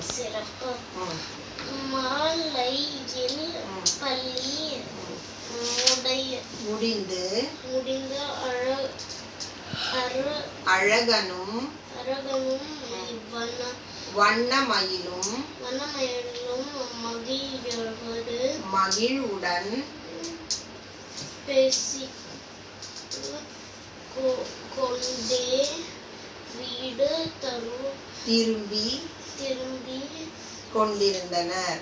சிறப்பு. மாலையில் பள்ளி முடிந்து அழகனும் வண்ணமயிலும் மகிழ்வுடன் பேசிக்கொண்டே வீடு திரும்பி கொண்டிருந்தனர்.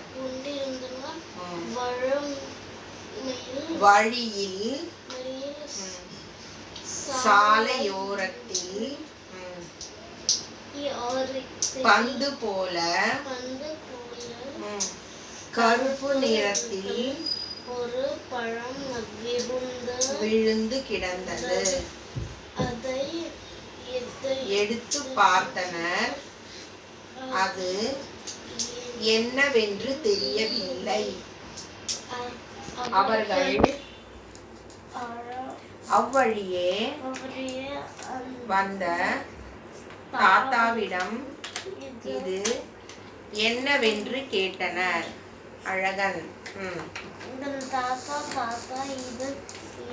வழியில் சாலையோரத்தில் பந்து போல கருப்பு நிறத்தில் ஒரு பழம் விழுந்து கிடந்தது. அதை எடுத்து பார்த்தனர். அது என்னவென்று தெரியவில்லை. அவர்கள் அவ்வழியே வந்த தாத்தாவிடம் இது என்னவென்று கேட்டனர். அழகன் தாத்தா இது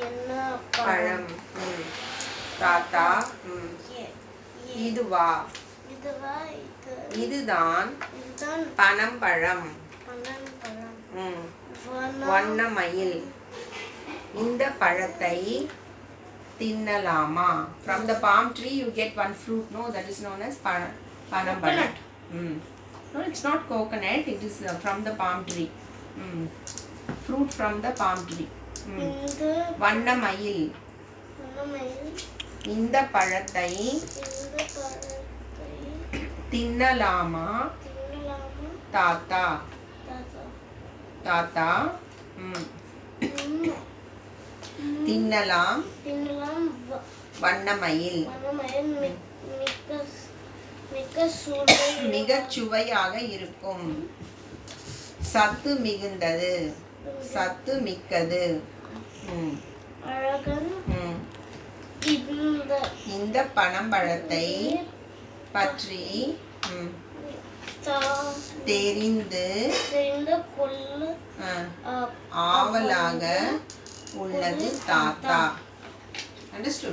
என்ன பழம்? தாத்தா இதுவா? இதுதான் பனம்பழம். வண்ணமயில். இந்த பழத்தை தின்னலாமா? From the palm tree you get one fruit, no? That is known as panambalam. No, it's not coconut. It is from the palm tree. Fruit from the palm tree. வண்ணமயில். இந்த பழத்தை தின்னலாமா? தாத்தா தின்னலாம். வண்ணமயில் மிகச் சுவையாக இருக்கும். சத்து மிகுந்தது. சத்து மிக்கது. இந்த பனம்பழத்தை பற்றி தெரிந்து ஆவலாக உள்ளது தாத்தா. Understood?